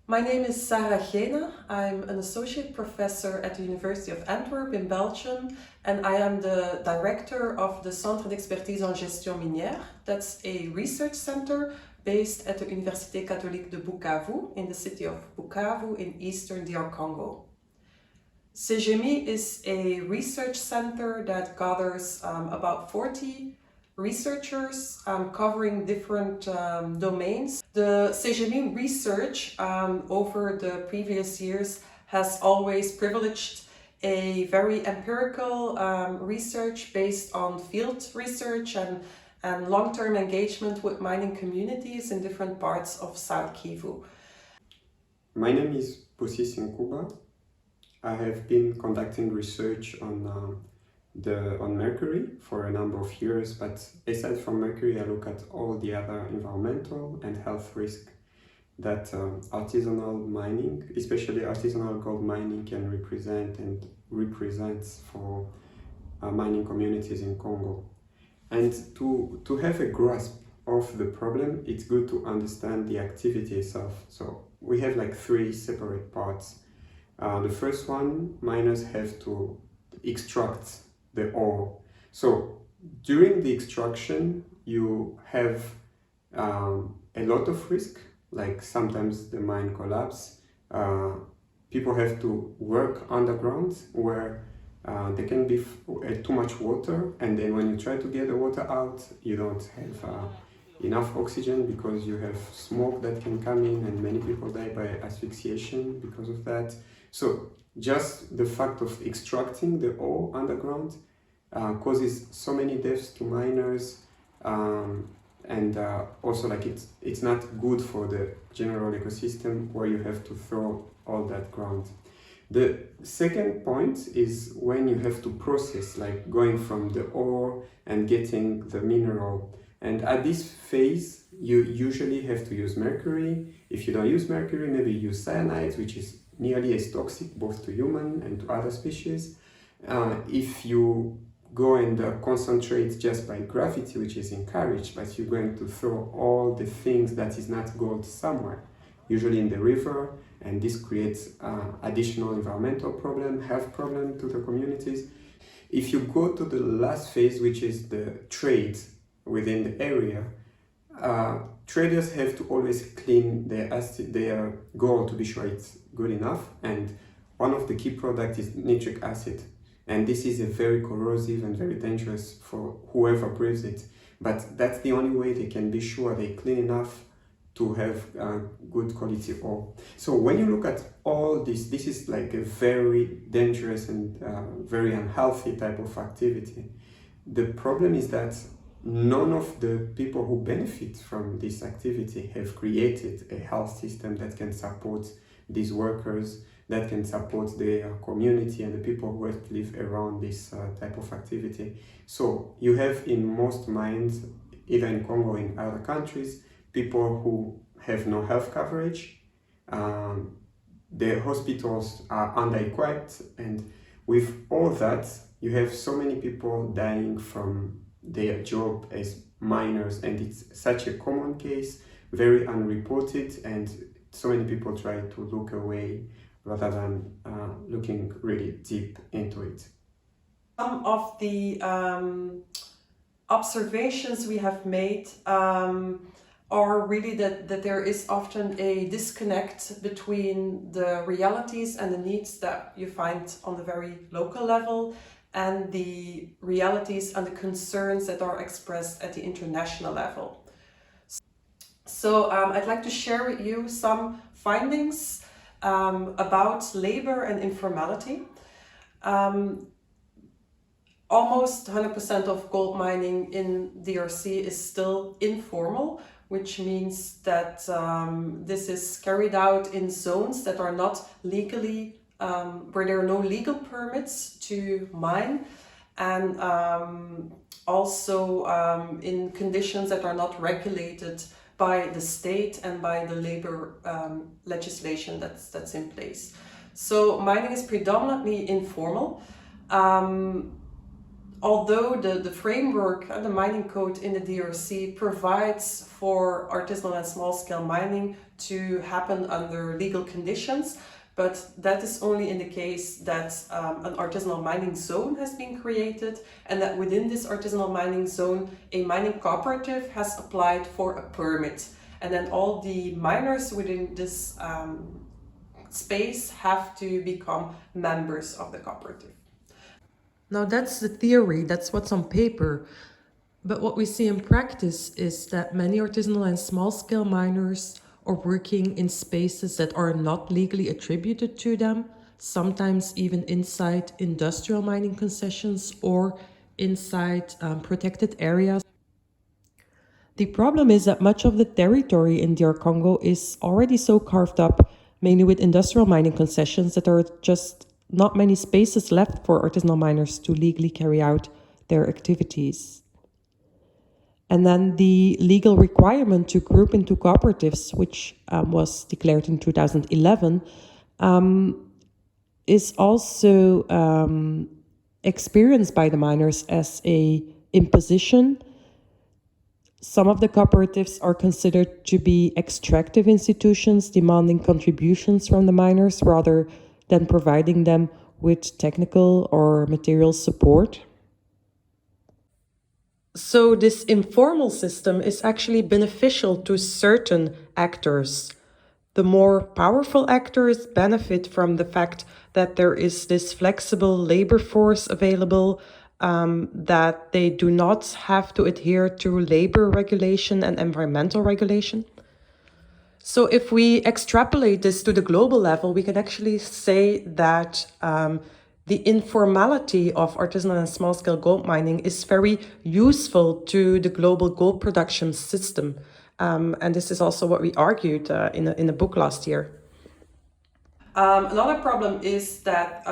My name is Sara. I'm an associate professor at the University of Antwerp in Belgium, and I am the director of the Centre d'Expertise en Gestion Minière. That's a research center based at the Université Catholique de Bukavu in the city of Bukavu in eastern DR Congo. CEGEMI is a research center that gathers about 40 researchers covering different domains. The CEGEMI research over the previous years has always privileged a very empirical research based on field research and long-term engagement with mining communities in different parts of South Kivu. My name is Bossissi Nkuba. I have been conducting research on mercury for a number of years, but aside from mercury, I look at all the other environmental and health risks that artisanal mining, especially artisanal gold mining, can represent and represents for mining communities in Congo. And to have a grasp of the problem, it's good to understand the activity itself. So we have like three separate parts. The first one, miners have to extract the ore. So during the extraction, you have a lot of risk, like sometimes the mine collapse. People have to work underground where there can be too much water, and then when you try to get the water out, you don't have enough oxygen because you have smoke that can come in, and many people die by asphyxiation because of that. So just the fact of extracting the ore underground causes so many deaths to miners, and also like it's not good for the general ecosystem where you have to throw all that ground. The second point is when you have to process, like going from the ore and getting the mineral. And at this phase, you usually have to use mercury. If you don't use mercury, maybe use cyanide, which is nearly as toxic both to human and to other species. If you go and concentrate just by gravity, which is encouraged, but you're going to throw all the things that is not gold somewhere, usually in the river, and this creates additional environmental problem, health problem to the communities. If you go to the last phase, which is the trade within the area, traders have to always clean their gold to be sure it's good enough, and one of the key products is nitric acid, and this is a very corrosive and very dangerous for whoever breathes it, but that's the only way they can be sure they clean enough to have good quality ore. So when you look at all this is like a very dangerous and very unhealthy type of activity. The problem is that none of the people who benefit from this activity have created a health system that can support these workers, that can support their community and the people who have to live around this type of activity. So you have in most mines, either in Congo or in other countries, people who have no health coverage. The hospitals are under-equipped, and with all that, you have so many people dying from their job as miners, and it's such a common case, very unreported, and so many people try to look away rather than looking really deep into it. Some of the observations we have made are really that there is often a disconnect between the realities and the needs that you find on the very local level and the realities and the concerns that are expressed at the international level. So I'd like to share with you some findings about labor and informality. Almost 100% of gold mining in DRC is still informal, which means that this is carried out in zones that are not legally, where there are no legal permits to mine, and also in conditions that are not regulated by the state and by the labor legislation that's in place. So mining is predominantly informal. although the framework and the mining code in the DRC provides for artisanal and small-scale mining to happen under legal conditions, but that is only in the case that an artisanal mining zone has been created, and that within this artisanal mining zone, a mining cooperative has applied for a permit. And then all the miners within this space have to become members of the cooperative. Now that's the theory, that's what's on paper. But what we see in practice is that many artisanal and small-scale miners are working in spaces that are not legally attributed to them, sometimes even inside industrial mining concessions or inside protected areas. The problem is that much of the territory in DR Congo is already so carved up, mainly with industrial mining concessions, that there are just not many spaces left for artisanal miners to legally carry out their activities. And then the legal requirement to group into cooperatives, which was declared in 2011, is also experienced by the miners as an imposition. Some of the cooperatives are considered to be extractive institutions demanding contributions from the miners rather than providing them with technical or material support. So this informal system is actually beneficial to certain actors. The more powerful actors benefit from the fact that there is this flexible labor force available, that they do not have to adhere to labor regulation and environmental regulation. So if we extrapolate this to the global level, we can actually say that the informality of artisanal and small-scale gold mining is very useful to the global gold production system. And this is also what we argued in a book last year. Another problem is that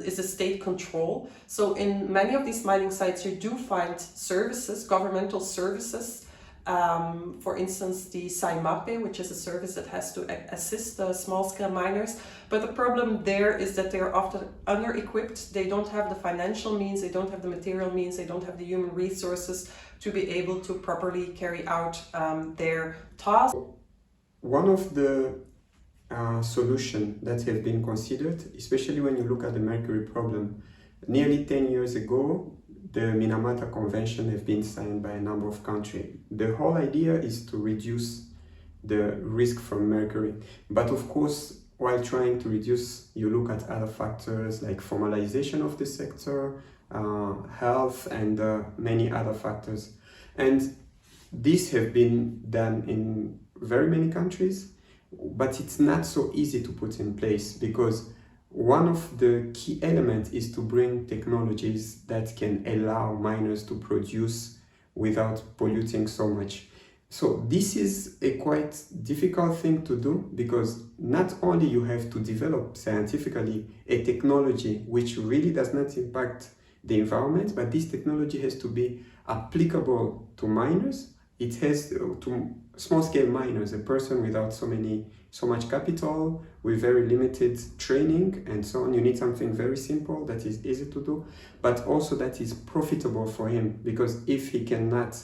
is the state control. So in many of these mining sites, you do find services, governmental services. For instance, the CEGEMI, which is a service that has to assist small-scale miners. But the problem there is that they're often under-equipped. They don't have the financial means, they don't have the material means, they don't have the human resources to be able to properly carry out their tasks. One of the solutions that have been considered, especially when you look at the mercury problem, nearly 10 years ago, the Minamata Convention have been signed by a number of countries. The whole idea is to reduce the risk from mercury. But of course, while trying to reduce, you look at other factors like formalization of the sector, health, and many other factors. And these have been done in very many countries, but it's not so easy to put in place because one of the key elements is to bring technologies that can allow miners to produce without polluting so much. So this is a quite difficult thing to do because not only you have to develop scientifically a technology which really does not impact the environment, but this technology has to be applicable to miners. It has to small-scale miners, a person without so much capital, with very limited training and so on. You need something very simple that is easy to do, but also that is profitable for him, because if he cannot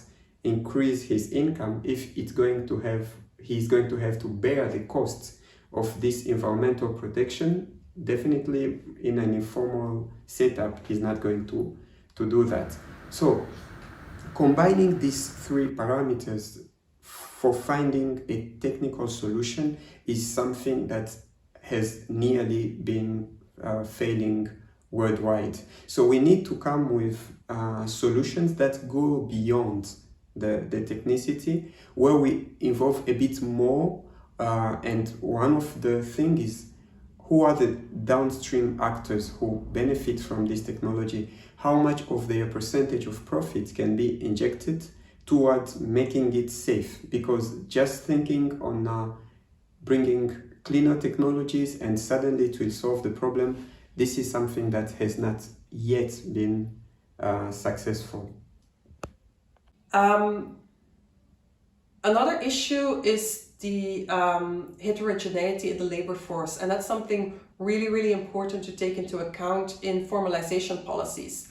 increase his income, if he's going to have to bear the cost of this environmental protection, definitely in an informal setup, he's not going to do that. So combining these three parameters for finding a technical solution is something that has nearly been failing worldwide. So we need to come with solutions that go beyond the technicity, where we involve a bit more. And one of the things is, who are the downstream actors who benefit from this technology? How much of their percentage of profit can be injected towards making it safe? Because just thinking on bringing cleaner technologies and suddenly it will solve the problem, this is something that has not yet been successful. Another issue is the heterogeneity in the labor force, and that's something really, really important to take into account in formalization policies.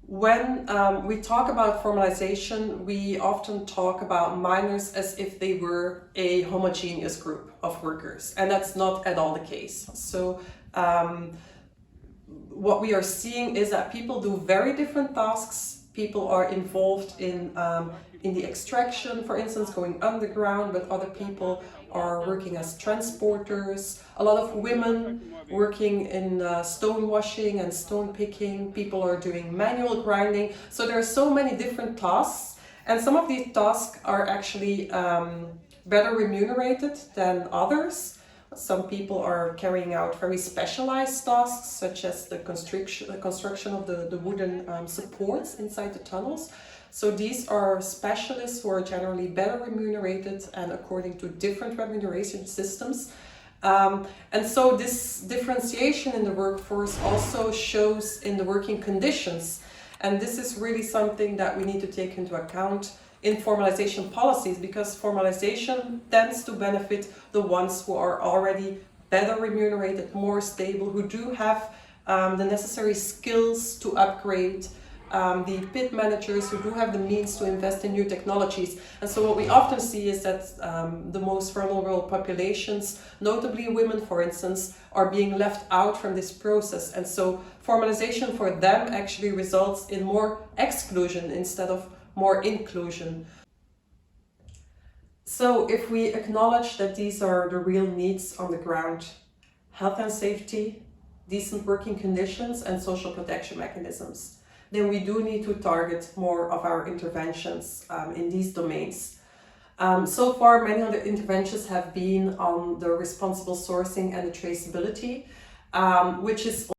When we talk about formalization, we often talk about miners as if they were a homogeneous group of workers, and that's not at all the case. So what we are seeing is that people do very different tasks. People are involved in the extraction, for instance, going underground, but other people are working as transporters. A lot of women working in stone washing and stone picking. People are doing manual grinding. So there are so many different tasks, and some of these tasks are actually better remunerated than others. Some people are carrying out very specialized tasks, such as the construction of the wooden supports inside the tunnels. So these are specialists who are generally better remunerated and according to different remuneration systems. And so this differentiation in the workforce also shows in the working conditions. And this is really something that we need to take into account in formalization policies, because formalization tends to benefit the ones who are already better remunerated, more stable, who do have the necessary skills to upgrade, the pit managers who do have the means to invest in new technologies. And so what we often see is that the most vulnerable populations, notably women for instance, are being left out from this process. And so formalization for them actually results in more exclusion instead of more inclusion. So if we acknowledge that these are the real needs on the ground, health and safety, decent working conditions and social protection mechanisms, then we do need to target more of our interventions in these domains. So far, many of the interventions have been on the responsible sourcing and the traceability, which is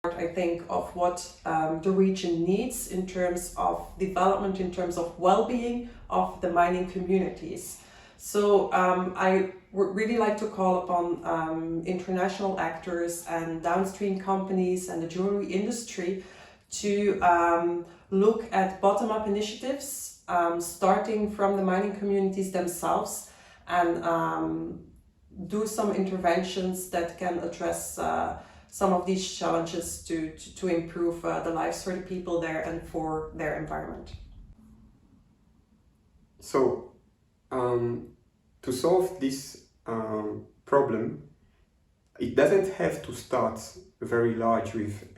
I think of what the region needs in terms of development, in terms of well-being of the mining communities. So I would really like to call upon international actors and downstream companies and the jewelry industry to look at bottom-up initiatives, starting from the mining communities themselves, and do some interventions that can address some of these challenges to improve the lives for the people there and for their environment. So, to solve this problem, it doesn't have to start very large with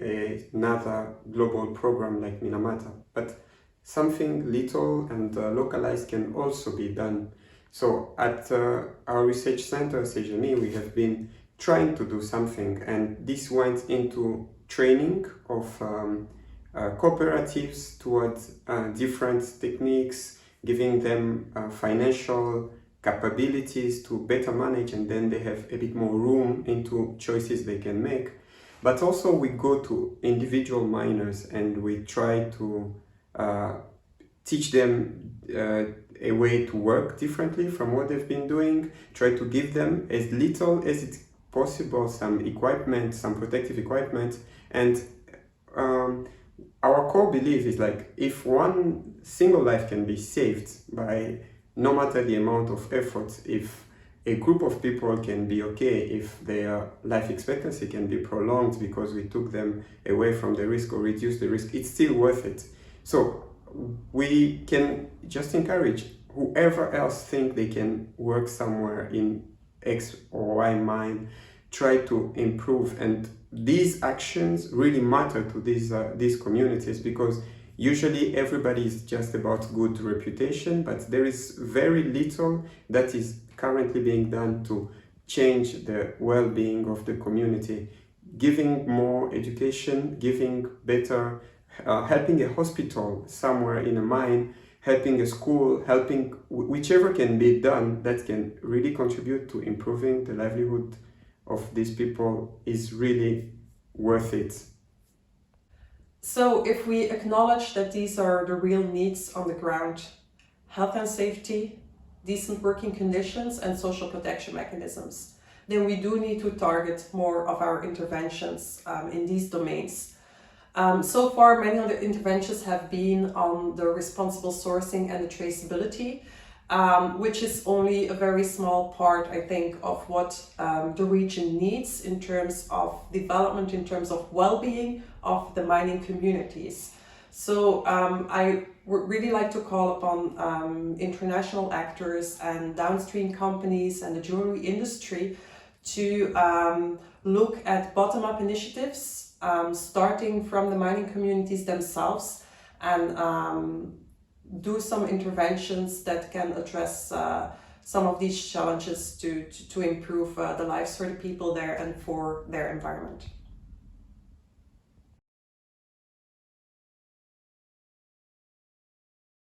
another global program like Minamata, but something little and localized can also be done. So at our research center, CEGEMI, we have been trying to do something, and this went into training of cooperatives towards different techniques, giving them financial capabilities to better manage, and then they have a bit more room into choices they can make. But also we go to individual miners and we try to teach them a way to work differently from what they've been doing, try to give them as little as it's possible some equipment, some protective equipment. And our core belief is like, if one single life can be saved by no matter the amount of effort, if a group of people can be okay, if their life expectancy can be prolonged because we took them away from the risk or reduced the risk, it's still worth it. So we can just encourage whoever else think they can work somewhere in X or Y mine, try to improve. And these actions really matter to these communities, because usually everybody is just about good reputation, but there is very little that is currently being done to change the well-being of the community. Giving more education, giving better, helping a hospital somewhere in a mine, helping a school, helping whichever can be done that can really contribute to improving the livelihood of these people is really worth it. So if we acknowledge that these are the real needs on the ground, health and safety, decent working conditions and social protection mechanisms, then we do need to target more of our interventions in these domains. So far, many of the interventions have been on the responsible sourcing and the traceability, which is only a very small part, I think, of what the region needs in terms of development, in terms of well-being of the mining communities. So I would really like to call upon international actors and downstream companies and the jewelry industry to look at bottom-up initiatives, starting from the mining communities themselves, and do some interventions that can address some of these challenges to improve the lives for the people there and for their environment.